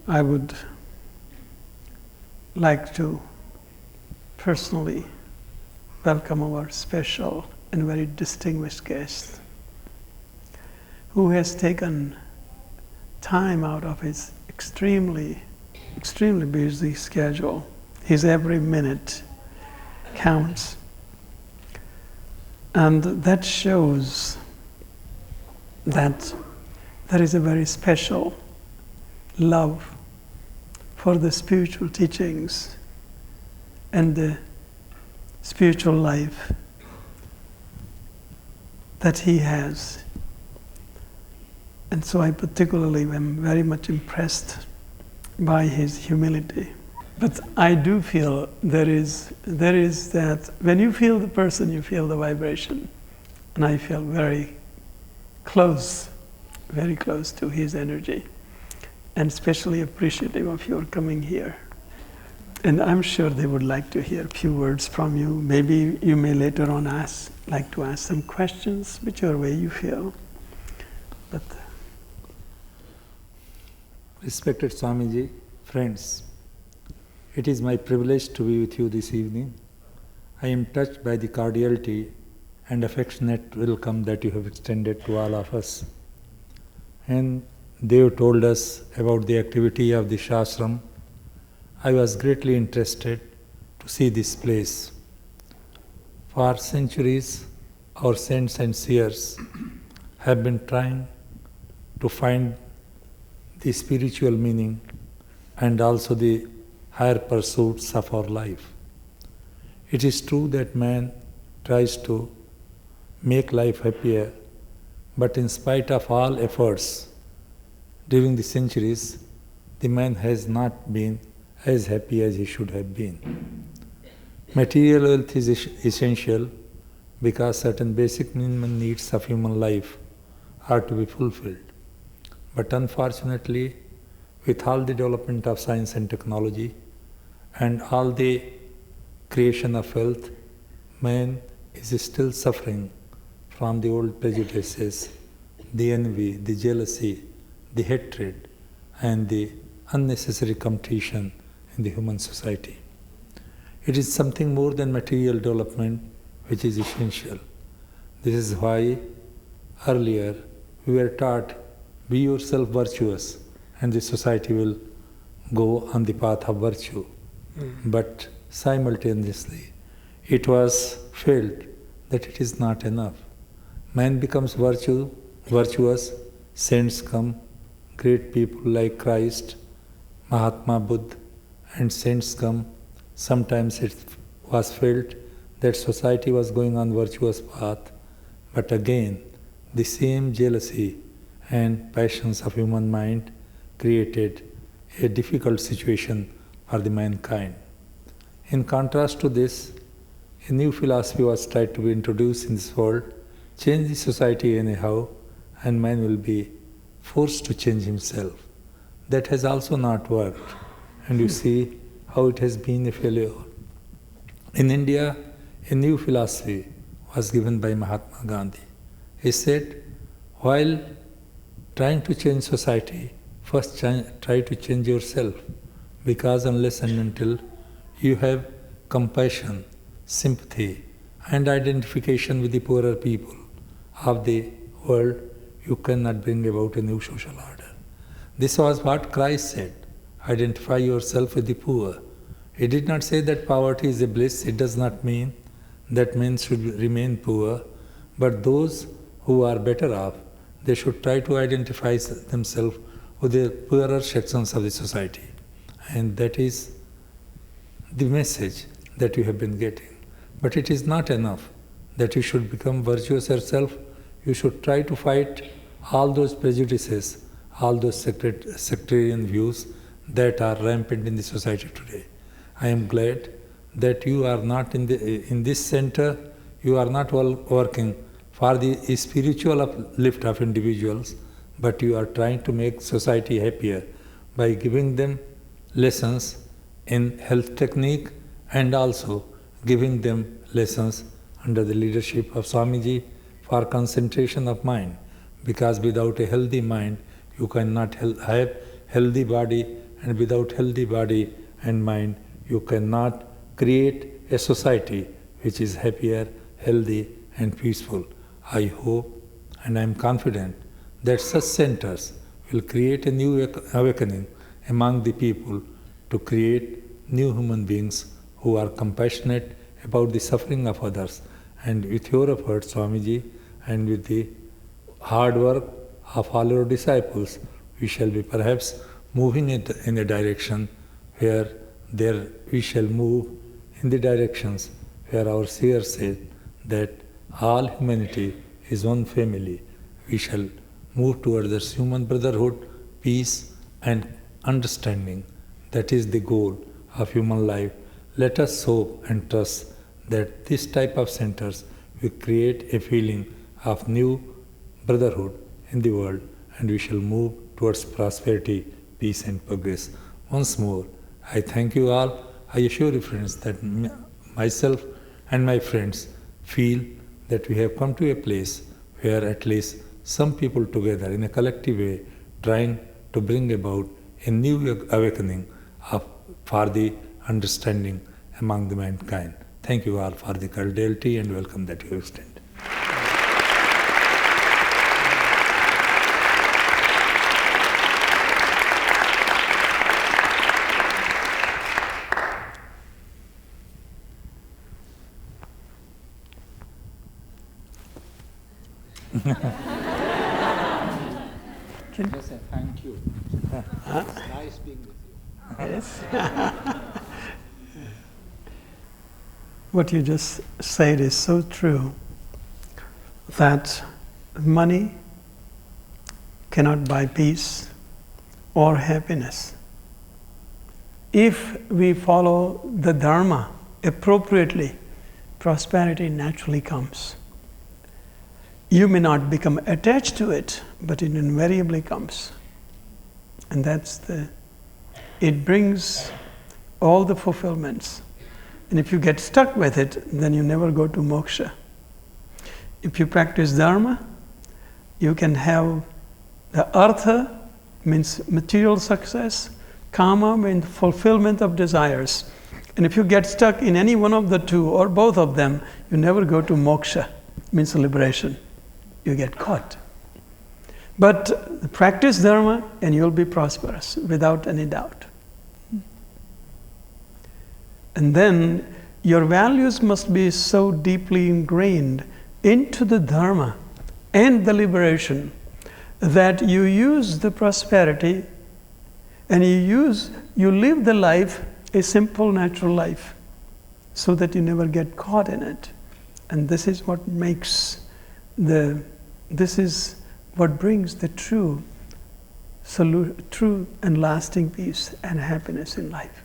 I would like to personally welcome our special and very distinguished guest who has taken time out of his extremely busy schedule. His every minute counts. And that shows that there is a very special love for the spiritual teachings and the spiritual life that he has. And so I particularly am very much impressed by his humility. But I do feel there is that when you feel the person, you feel the vibration. And I feel very close to his energy. And especially appreciative of your coming here. And I'm sure they would like to hear a few words from you. Maybe you may later on like to ask some questions, whichever way you feel. But Respected Swamiji, friends, it is my privilege to be with you this evening. I am touched by the cordiality and affectionate welcome that you have extended to all of us. And they have told us about the activity of the Ashram. I was greatly interested to see this place. For centuries, our saints and seers have been trying to find the spiritual meaning and also the higher pursuits of our life. It is true that man tries to make life happier, but in spite of all efforts during the centuries, the man has not been as happy as he should have been. Material wealth is essential because certain basic minimum needs of human life are to be fulfilled. But unfortunately, with all the development of science and technology and all the creation of wealth, man is still suffering from the old prejudices, the envy, the jealousy, the hatred, and the unnecessary competition in the human society. It is something more than material development which is essential. This is why earlier we were taught, be yourself virtuous, and the society will go on the path of virtue. But simultaneously, it was felt that it is not enough. Man becomes virtuous, saints come, great people like Christ, Mahatma Buddha, and saints come. Sometimes it was felt that society was going on virtuous path, but again, the same jealousy and passions of human mind created a difficult situation for the mankind. In contrast to this, a new philosophy was tried to be introduced in this world, change the society anyhow, and man will be forced to change himself. That has also not worked, and you see how it has been a failure. In India, a new philosophy was given by Mahatma Gandhi. He said, while trying to change society, first try to change yourself, because unless and until you have compassion, sympathy, and identification with the poorer people of the world, you cannot bring about a new social order. This was what Christ said, identify yourself with the poor. He did not say that poverty is a bliss. It does not mean that men should remain poor, but those who are better off, they should try to identify themselves with the poorer sections of the society. And that is the message that you have been getting. But it is not enough that you should become virtuous yourself. You should try to fight all those prejudices, all those sectarian views that are rampant in the society today. I am glad that you are not in this center, you are not working for the spiritual uplift of individuals, but you are trying to make society happier by giving them lessons in health technique and also giving them lessons under the leadership of Swamiji for concentration of mind, because without a healthy mind, you cannot have healthy body and without healthy body and mind, you cannot create a society which is happier, healthy, and peaceful. I hope and I am confident that such centers will create a new awakening among the people to create new human beings who are compassionate about the suffering of others. And with your efforts, Swamiji, and with the hard work of all our disciples, we shall be perhaps moving in a direction where we shall move in the directions where our seer said that all humanity is one family. We shall move towards this human brotherhood, peace and understanding. That is the goal of human life. Let us hope and trust that this type of centers will create a feeling of new brotherhood in the world, and we shall move towards prosperity, peace and progress. Once more, I thank you all. I assure you, friends, that myself and my friends feel that we have come to a place where at least some people together in a collective way trying to bring about a new awakening for the understanding among the mankind. Thank you all for the cordiality and welcome that you extend. Yes, thank you. It's nice being with you. Yes. What you just said is so true, that money cannot buy peace or happiness. If we follow the Dharma appropriately, prosperity naturally comes. You may not become attached to it, but it invariably comes. And it brings all the fulfillments. And if you get stuck with it, then you never go to moksha. If you practice Dharma, you can have the artha, means material success, kama means fulfillment of desires. And if you get stuck in any one of the two or both of them, you never go to moksha, means liberation. You get caught. But practice Dharma and you'll be prosperous without any doubt. And then your values must be so deeply ingrained into the Dharma and the liberation that you use the prosperity and you live the life, a simple, natural life, so that you never get caught in it. And this is what makes this is what brings the true and lasting peace and happiness in life.